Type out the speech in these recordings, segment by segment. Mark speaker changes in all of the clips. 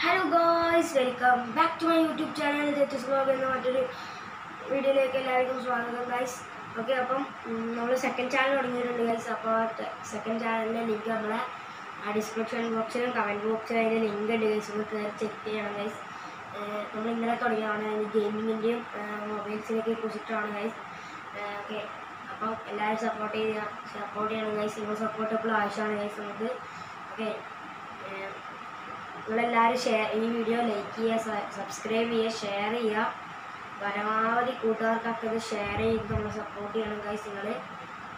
Speaker 1: Hello guys, welcome back to my YouTube channel തെറ്റിസ് vlog എന്ന മറ്റൊരു വീഡിയോയിലേക്ക് എല്ലാവർക്കും സ്വാഗതം ഗായ്സ്. ഓക്കെ, അപ്പം നമ്മൾ സെക്കൻഡ് ചാനൽ തുടങ്ങിയിട്ടുണ്ട് ഗായ്സ്. അപ്പോൾ സെക്കൻഡ് ചാനലിൻ്റെ ലിങ്ക് നമ്മളെ ഡിസ്ക്രിപ്ഷൻ ബോക്സിലും കമൻറ്റ് ബോക്സിലും അതിൻ്റെ ലിങ്ക് ഉണ്ട് ഗൈസ്. ഒന്ന് കയറി ചെക്ക് ചെയ്യണം ഗൈസ്. നമ്മൾ ഇന്നലെ തുടങ്ങിയതാണ് ഗെയിമിങ്ങിൻ്റെയും മൊബൈൽസിനെയൊക്കെ കുറിച്ചിട്ടാണ് ഗൈസ്. ഓക്കെ, അപ്പം എല്ലാവരും സപ്പോർട്ട് ചെയ്യണം ഗൈസ്. നിങ്ങൾ സപ്പോർട്ട് എപ്പോഴും ആവശ്യമാണ് ഗൈസ് നമുക്ക്. ഓക്കെ, നിങ്ങളെല്ലാവരും ഈ വീഡിയോ ലൈക്ക് ചെയ്യുക, സബ്സ്ക്രൈബ് ചെയ്യുക, ഷെയർ ചെയ്യുക. പരമാവധി കൂട്ടുകാർക്കൊക്കെ ഇത് ഷെയർ ചെയ്ത് നമ്മൾ സപ്പോർട്ട് ചെയ്യണം ഗൈസ് നിങ്ങൾ.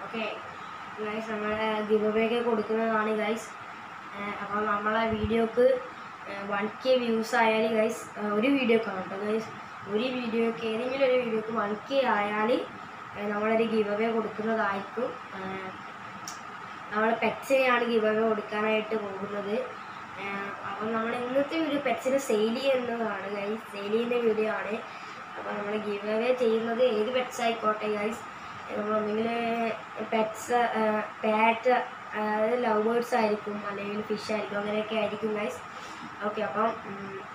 Speaker 1: ഓക്കെ ഗൈസ്, നമ്മൾ ഗിവ് അവേ ഒക്കെ കൊടുക്കുന്നതാണ് ഗൈസ്. അപ്പോൾ നമ്മളെ വീഡിയോക്ക് 1K വ്യൂസ് ആയാൽ ഗൈസ്, ഒരു വീഡിയോക്കാണ് കേട്ടോ ഗൈസ്, ഒരു വീഡിയോക്ക് ഏതെങ്കിലും ഒരു വീഡിയോക്ക് 1K ആയാൽ നമ്മളൊരു ഗിവ് അവേ കൊടുക്കുന്നതായിരിക്കും. നമ്മൾ പെറ്റ്സിനെയാണ് ഗിവ് അവേ കൊടുക്കാനായിട്ട് പോകുന്നത്. അപ്പം നമ്മൾ ഇന്നത്തെ വീഡിയോ പെറ്റ്സിനെ സെയിൽ ചെയ്യുന്നതാണ് ഗൈസ്, സെയിൽ ചെയ്യുന്ന വീഡിയോ ആണ്. അപ്പോൾ നമ്മൾ ഗിവ് അവേ ചെയ്യുന്നത് ഏത് പെറ്റ്സ് ആയിക്കോട്ടെ ഗൈസ്. നമ്മൾ ഒന്നെങ്കിൽ പാറ്റ് അതായത് ലവ് ബേർഡ്സ് ആയിരിക്കും, അല്ലെങ്കിൽ ഫിഷ് ആയിരിക്കും, അങ്ങനെയൊക്കെ ആയിരിക്കും ഗൈസ്. ഓക്കെ, അപ്പം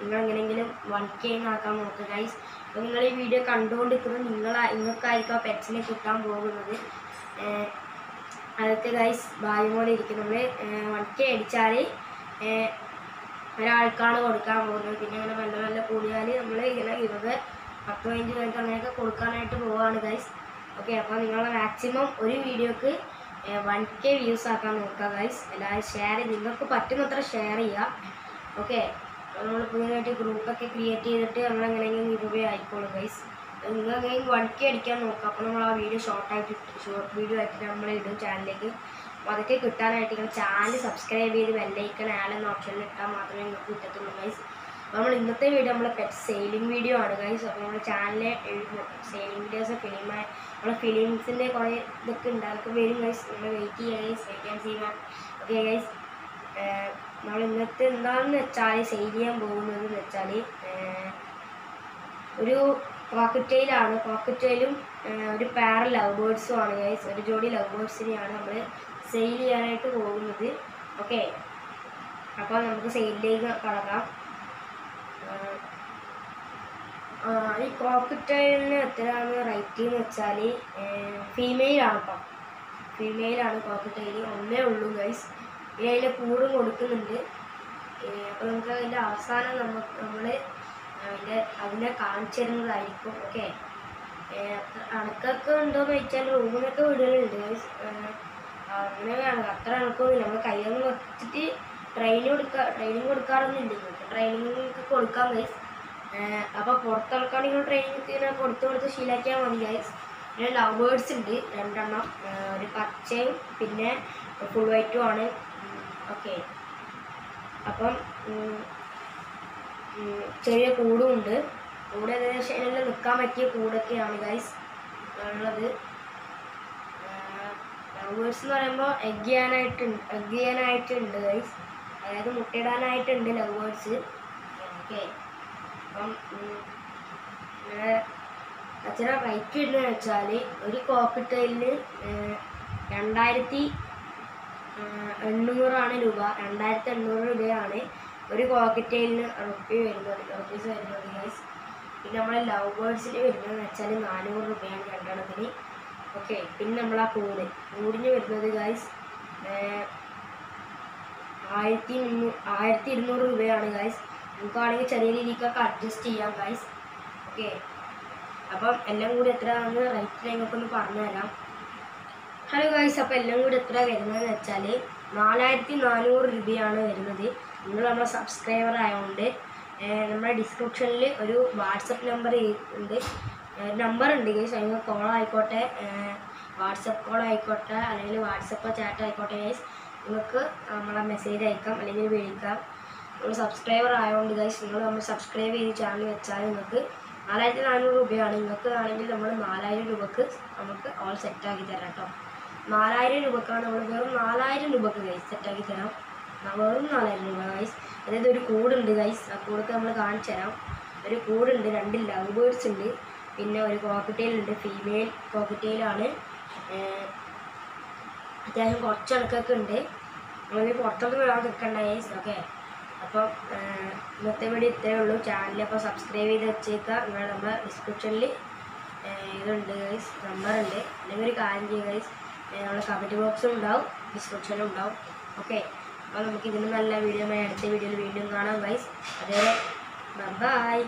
Speaker 1: നിങ്ങൾ എങ്ങനെയെങ്കിലും 1K ആക്കാൻ നോക്കുക ഗൈസ്. അപ്പോൾ നിങ്ങൾ ഈ വീഡിയോ കണ്ടുകൊണ്ടിരിക്കുന്നത് നിങ്ങൾക്കായിരിക്കും ആ പെറ്റ്സിനെ കിട്ടാൻ പോകുന്നത്. അതൊക്കെ ഗൈസ് ഭാഗ്യം പോലെ ഇരിക്കും. നമ്മൾ 1K അടിച്ചാൽ ഒരാൾക്കാണ് കൊടുക്കാൻ പോകുന്നത്. പിന്നെ അങ്ങനെ നല്ല നല്ല കൂടിയാൽ നമ്മൾ ഇങ്ങനെ 10-15 പേർക്ക് അങ്ങനെയൊക്കെ കൊടുക്കാനായിട്ട് പോവുകയാണ് ഗൈസ്. ഓക്കെ, അപ്പോൾ നിങ്ങൾ മാക്സിമം ഒരു വീഡിയോക്ക് 1K വ്യൂസ് ആക്കാൻ നോക്കുക ഗൈസ്. എല്ലാവരും ഷെയർ ചെയ്ത് നിങ്ങൾക്ക് പറ്റുന്നത്ര ഷെയർ ചെയ്യുക. ഓക്കെ, നമ്മൾ പുതിയതായിട്ട് ഗ്രൂപ്പൊക്കെ ക്രിയേറ്റ് ചെയ്തിട്ട് നമ്മളെങ്ങനെയെങ്കിലും ഗിവ് അവേ ആയിക്കോളും ഗൈസ്. നിങ്ങൾ എങ്ങനെയെങ്കിലും 1K അടിക്കാൻ നോക്കുക. അപ്പോൾ നമ്മൾ ആ വീഡിയോ ഷോർട്ട് വീഡിയോ ആയിട്ട് നമ്മൾ ഇടും ചാനലിലേക്ക്. അപ്പോൾ അതൊക്കെ കിട്ടാനായിട്ട് നിങ്ങൾ ചാനൽ സബ്സ്ക്രൈബ് ചെയ്ത് ബെല്ലൈക്കൺ ആളെന്ന ഓപ്ഷനിൽ ഇട്ടാൽ മാത്രമേ നിങ്ങൾക്ക് കിട്ടത്തുള്ളൂ ഗൈസ്. അപ്പോൾ നമ്മൾ ഇന്നത്തെ വീഡിയോ നമ്മളെ പെറ്റ് സെയിലിംഗ് വീഡിയോ ആണ് ഗൈസ്. അപ്പോൾ നമ്മുടെ ചാനലിലെ സെയിലിംഗ് വീഡിയോസ് നമ്മളെ ഫിലിംസിൻ്റെ കുറേ ഇതൊക്കെ ഉണ്ട്, അതൊക്കെ വരും ഗൈസ്. നമ്മൾ വെയിറ്റ് ചെയ്യുക guys, wait and see man. Okay guys, നമ്മൾ ഇന്നത്തെ എന്താണെന്ന് വെച്ചാൽ സെയിൽ ചെയ്യാൻ പോകുന്നതെന്ന് വെച്ചാൽ ഒരു കോക്കറ്റെയിലാണ്. കോക്കറ്റെയിലും ഒരു പാര ലവ് ബേർഡ്സും ആണ് ഗൈസ്. ഒരു ജോഡി ലവ് ബേർഡ്സിനെയാണ് നമ്മൾ സെയിൽ ചെയ്യാനായിട്ട് പോകുന്നത്. ഓക്കെ, അപ്പോൾ നമുക്ക് സെയിലിലേക്ക് കടക്കാം. ഈ കോക്കറ്റെയിലിന് എത്രയാണ് റേറ്റ് എന്ന് വെച്ചാൽ ഫീമെയിലാണ് കേട്ടോ, ഫീമെയിലാണ് കോക്കറ്റെയിൽ. ഒന്നേ ഉള്ളൂ ഗൈസ്. പിന്നെ അതിൻ്റെ കൂടും കൊടുക്കുന്നുണ്ട്. അപ്പോൾ നമുക്ക് അതിൻ്റെ അവസാനം നമ്മൾ അതിനെ കാണിച്ചു തരുന്നതായിരിക്കും. ഓക്കെ, അണക്കൊക്കെ ഉണ്ടോയെന്ന് ചോദിച്ചാൽ റൂമിലൊക്കെ വീടുകളുണ്ട് ഗൈസ്. അങ്ങനെയാണ്, അത്ര അണക്കൊന്നുമില്ല. നമ്മൾ കയ്യൊന്ന് വെച്ചിട്ട് ട്രെയിനിങ് കൊടുക്കാറൊന്നും ഇല്ല. ട്രെയിനിങ് കൊടുക്കാം ഗൈസ്. അപ്പോൾ പുറത്തിറക്കാണെങ്കിൽ ട്രെയിനിങ് ഇങ്ങനെ കൊടുത്ത് ശീലാക്കിയാൽ മതി ഗൈസ്. പിന്നെ ലവ് ബേർഡ്സ് ഉണ്ട് 2 എണ്ണം, ഒരു പച്ചയും പിന്നെ ഫുൾ വൈറ്റും ആണ്. ഓക്കെ, അപ്പം ചെറിയ കൂടും ഉണ്ട്. കൂടെ ഏകദേശം അതിനെല്ലാം നിൽക്കാൻ പറ്റിയ കൂടൊക്കെയാണ് ഗൈസ് ഉള്ളത്. ലവ് ബേർഡ്സ് എന്ന് പറയുമ്പോൾ എഗ് ചെയ്യാനായിട്ടുണ്ട് ഗൈസ്, അതായത് മുട്ടയിടാനായിട്ടുണ്ട് ലവ് ബേർഡ്സ്. ഓക്കെ, അപ്പം അച്ഛന റേറ്റ് ഇടുന്നതെന്ന് വെച്ചാൽ ഒരു കോക്കറ്റെയിലിന് 2800 രൂപ. 2800 രൂപയാണ് ഒരു കോക്കറ്റെയിലിന് റുപ്പീസ് വരുന്നത് ഗൈസ്. പിന്നെ നമ്മളെ ലവ് ബേർഡ്സിന് വരുന്നതെന്ന് വെച്ചാൽ 400 രൂപയാണ് 2 എണ്ണത്തിന്. ഓക്കെ, പിന്നെ നമ്മൾ ആ കൂടിന് വരുന്നത് ഗൈസ് 1200 രൂപയാണ് ഗൈസ്. നമുക്കാണെങ്കിൽ ചെറിയ രീതിക്കൊക്കെ അഡ്ജസ്റ്റ് ചെയ്യാം ഗൈസ്. ഓക്കെ, അപ്പം എല്ലാം കൂടി എത്രയാണെന്ന് റേറ്റ് ഞങ്ങൾക്കൊന്ന് പറഞ്ഞുതരാം. ഹലോ ഗൈസ്, അപ്പോൾ എല്ലാം കൂടി എത്ര വരുന്നതെന്ന് വെച്ചാൽ 4400 രൂപയാണ് വരുന്നത്. നിങ്ങൾ നമ്മളെ സബ്സ്ക്രൈബർ ആയതുകൊണ്ട് നമ്മുടെ ഡിസ്ക്രിപ്ഷനിൽ ഒരു വാട്സപ്പ് നമ്പർ ഉണ്ട് ഗൈസ്. അതിന് കോൾ ആയിക്കോട്ടെ, വാട്സപ്പ് കോൾ ആയിക്കോട്ടെ, അല്ലെങ്കിൽ വാട്സപ്പ് ചാറ്റ് ആയിക്കോട്ടെ ഗൈസ്, നിങ്ങൾക്ക് നമ്മളെ മെസ്സേജ് അയക്കാം അല്ലെങ്കിൽ വിളിക്കാം. നമ്മൾ സബ്സ്ക്രൈബർ ആയതുകൊണ്ട് ഗൈസ്, നിങ്ങൾ നമ്മൾ സബ്സ്ക്രൈബ് ചെയ്ത് ചാനൽ വെച്ചാൽ നിങ്ങൾക്ക് 4400 രൂപയാണ്. നിങ്ങൾക്ക് ആണെങ്കിൽ നമ്മൾ 4000 രൂപക്ക് നമുക്ക് ഓൾ സെറ്റാക്കി തരാം കേട്ടോ. 4000 രൂപക്കാണ് നമ്മൾ വെറും 4000 രൂപക്ക് ഗൈസ് സെറ്റാക്കി തരാം. വെറും 4000 രൂപ ഗൈസ്. അതായത് ഒരു കൂടുണ്ട് ഗൈസ്, ആ കൂടൊക്കെ നമ്മൾ കാണിച്ചു തരാം. ഒരു കൂടുണ്ട്, 2 ലവ് ബേർഡ്സ് ഉണ്ട്, പിന്നെ ഒരു കോക്കറ്റെയിലുണ്ട്. ഫീമെയിൽ കോക്കറ്റെയിലാണ്. അത്യാവശ്യം കുറച്ച് കണക്കൊക്കെ ഉണ്ട്. നമ്മൾ പുറത്തൊന്നും വേണം നിൽക്കണ്ട ഗൈസ്. ഓക്കെ, അപ്പം ഇന്നത്തെ വീഡിയോ ഇത്രയേ ഉള്ളൂ. ചാനൽ അപ്പോൾ സബ്സ്ക്രൈബ് ചെയ്ത് വെച്ചേക്കുക. നിങ്ങൾ നമ്മുടെ ഡിസ്ക്രിപ്ഷനിൽ ഇതുണ്ട് ഗൈസ്, നമ്പറുണ്ട്. അല്ലെങ്കിൽ ഒരു കാര്യം ചെയ്യുക ഗൈസ്, നമ്മുടെ കമൻറ്റ് ബോക്സും ഉണ്ടാവും, ഡിസ്ക്രിപ്ഷനും ഉണ്ടാവും. ഓക്കെ, അപ്പോൾ നമുക്ക് ഇതിന് നല്ല വീഡിയോ അടുത്ത വീഡിയോയിൽ വീണ്ടും കാണാം ഗൈസ്. അതുവരെ ബൈ.